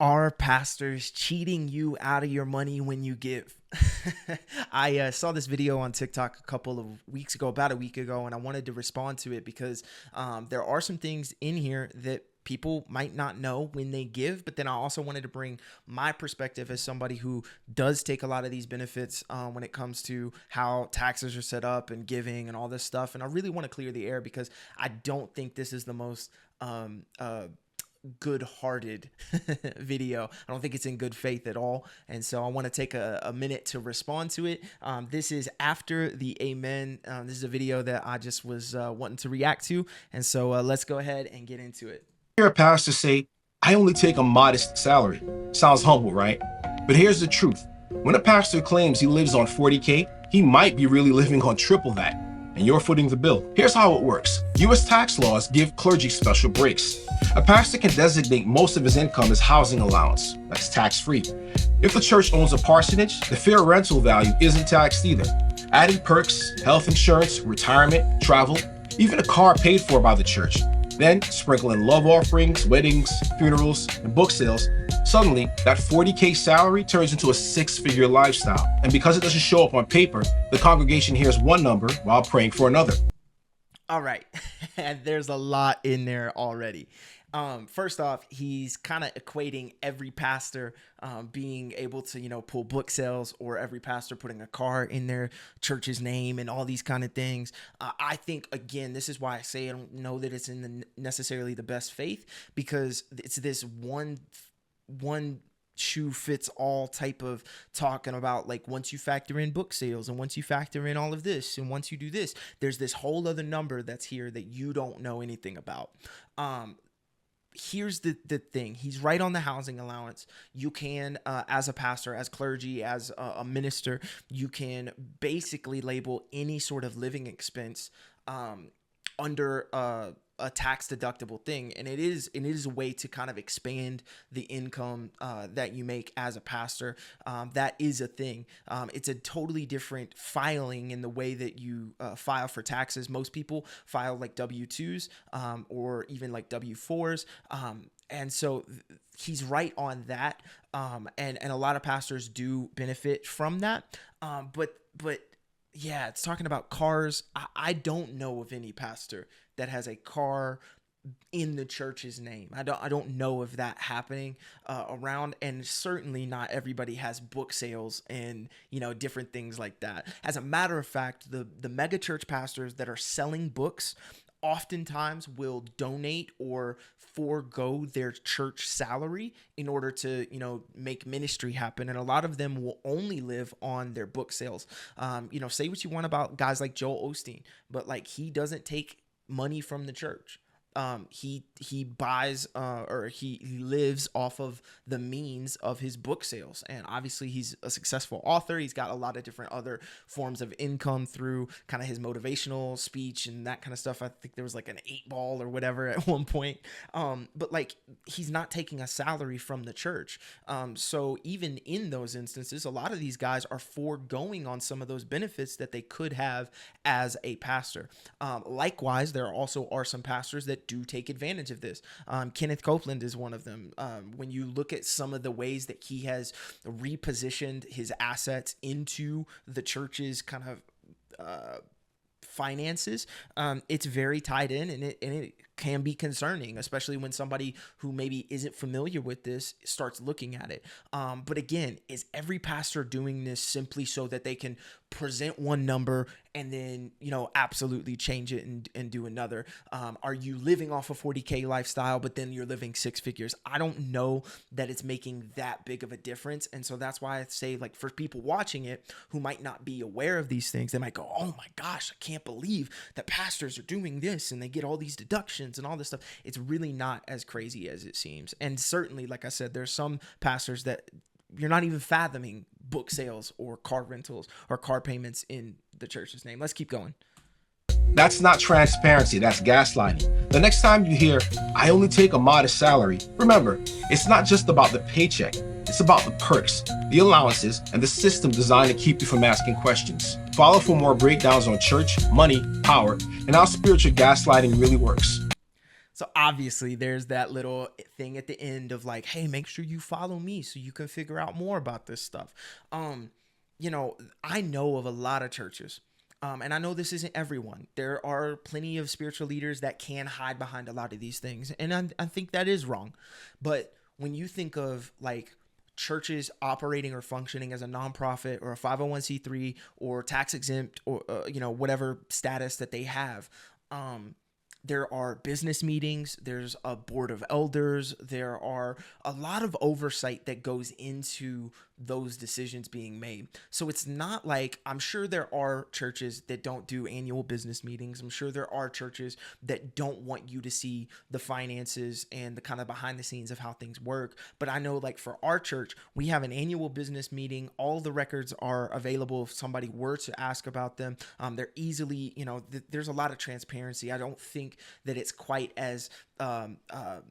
Are pastors cheating you out of your money when you give? I saw this video on TikTok a couple of weeks ago, about a week ago, and I wanted to respond to it because there are some things in here that people might not know when they give, but then I also wanted to bring my perspective as somebody who does take a lot of these benefits when it comes to how taxes are set up and giving and all this stuff. And I really want to clear the air because I don't think this is the most good-hearted video. I don't think it's in good faith at all, and so I want to take a minute to respond to it. This is after the amen. This is a video that I just was wanting to react to, and so let's go ahead and get into it. Hear a pastor say, I only take a modest salary. Sounds humble, right? But here's the truth. When a pastor claims he lives on 40K, he might be really living on triple that, and you're footing the bill. Here's how it works. U.S. tax laws give clergy special breaks. A pastor can designate most of his income as housing allowance. That's tax-free. If the church owns a parsonage, the fair rental value isn't taxed either. Adding perks, health insurance, retirement, travel, even a car paid for by the church. Then sprinkle in love offerings, weddings, funerals, and book sales. Suddenly, that 40K salary turns into a six-figure lifestyle. And because it doesn't show up on paper, the congregation hears one number while praying for another. All right. And there's a lot in there already. First off, he's kind of equating every pastor being able to, pull book sales, or every pastor putting a car in their church's name and all these kind of things. I think, again, this is why I say I don't know that it's in necessarily the best faith, because it's this one shoe fits all type of talking about, like, once you factor in book sales and once you factor in all of this and once you do this, there's this whole other number that's here that you don't know anything about. Here's the thing. He's right on the housing allowance. You can, as a pastor, as clergy, as a minister, you can basically label any sort of living expense under a tax deductible thing, and it is a way to kind of expand the income that you make as a pastor. That is a thing. It's a totally different filing in the way that you file for taxes. Most people file like W-2s or even like W-4s, and so he's right on that. And a lot of pastors do benefit from that. But yeah, it's talking about cars. I don't know of any pastor that has a car in the church's name. I don't know of that happening around, and certainly not everybody has book sales and different things like that. As a matter of fact, the mega church pastors that are selling books oftentimes will donate or forego their church salary in order to make ministry happen, and a lot of them will only live on their book sales. Say what you want about guys like Joel Osteen, but like, he doesn't take money from the church. He buys or he lives off of the means of his book sales, and obviously he's a successful author. He's got a lot of different other forms of income through kind of his motivational speech and that kind of stuff. I think there was like an 8-ball or whatever at one point, but like, he's not taking a salary from the church. So even in those instances, a lot of these guys are foregoing on some of those benefits that they could have as a pastor. Likewise, there also are some pastors that do take advantage of this. Kenneth Copeland is one of them. When you look at some of the ways that he has repositioned his assets into the church's kind of finances, it's very tied in, and it can be concerning, especially when somebody who maybe isn't familiar with this starts looking at it. But again, is every pastor doing this simply so that they can present one number and then absolutely change it and do another? Are you living off a 40K lifestyle, but then you're living six figures? I don't know that it's making that big of a difference. And so that's why I say, like, for people watching it who might not be aware of these things, they might go, oh my gosh, I can't believe that pastors are doing this and they get all these deductions and all this stuff. It's really not as crazy as it seems. And certainly, like I said, there's some pastors that you're not even fathoming book sales or car rentals or car payments in the church's name. Let's keep going. That's not transparency, that's gaslighting. The next time you hear, I only take a modest salary, remember, it's not just about the paycheck. It's about the perks, the allowances, and the system designed to keep you from asking questions. Follow for more breakdowns on church, money, power, and how spiritual gaslighting really works. So obviously there's that little thing at the end of like, hey, make sure you follow me so you can figure out more about this stuff. Um, I know of a lot of churches. And I know this isn't everyone. There are plenty of spiritual leaders that can hide behind a lot of these things. And I think that is wrong. But when you think of like churches operating or functioning as a nonprofit or a 501c3 or tax exempt or, whatever status that they have, there are business meetings, there's a board of elders, there are a lot of oversight that goes into those decisions being made. So it's not like, I'm sure there are churches that don't do annual business meetings. I'm sure there are churches that don't want you to see the finances and the kind of behind the scenes of how things work. But I know like for our church, we have an annual business meeting. All the records are available if somebody were to ask about them. They're easily, there's a lot of transparency. I don't think that it's quite as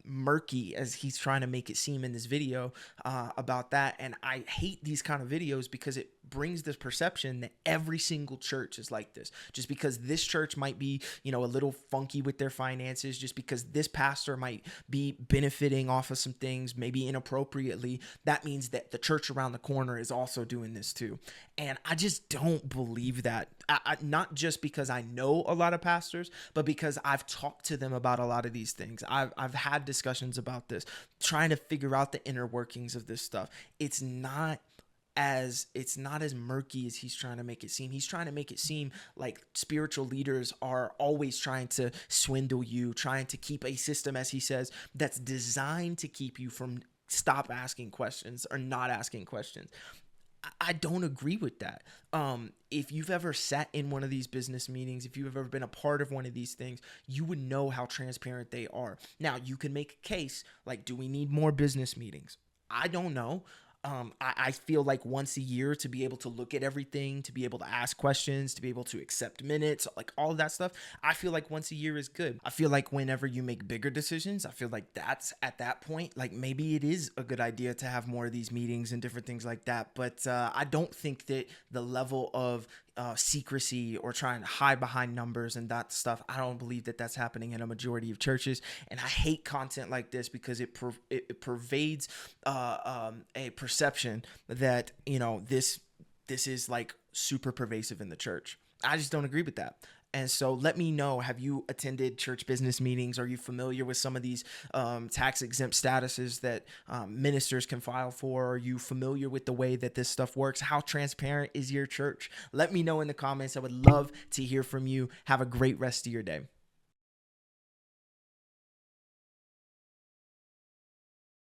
murky as he's trying to make it seem in this video about that. And I hate these kind of videos because it brings this perception that every single church is like this. Just because this church might be, a little funky with their finances, just because this pastor might be benefiting off of some things, maybe inappropriately, that means that the church around the corner is also doing this too. And I just don't believe that. Not just because I know a lot of pastors, but because I've talked to them about a lot of these things. I've had discussions about this, trying to figure out the inner workings of this stuff. It's not as murky as he's trying to make it seem. He's trying to make it seem like spiritual leaders are always trying to swindle you, trying to keep a system, as he says, that's designed to keep you from stop asking questions or not asking questions. I don't agree with that. If you've ever sat in one of these business meetings, if you've ever been a part of one of these things, you would know how transparent they are. Now, you can make a case like, do we need more business meetings? I don't know. I feel like once a year to be able to look at everything, to be able to ask questions, to be able to accept minutes, like all of that stuff, I feel like once a year is good. I feel like whenever you make bigger decisions, I feel like that's at that point, like maybe it is a good idea to have more of these meetings and different things like that. But I don't think that the level of secrecy or trying to hide behind numbers and that stuff, I don't believe that that's happening in a majority of churches. And I hate content like this because it pervades a perception that this is like super pervasive in the church. I just don't agree with that. And so let me know, have you attended church business meetings? Are you familiar with some of these tax exempt statuses that ministers can file for? Are you familiar with the way that this stuff works? How transparent is your church? Let me know in the comments. I would love to hear from you. Have a great rest of your day.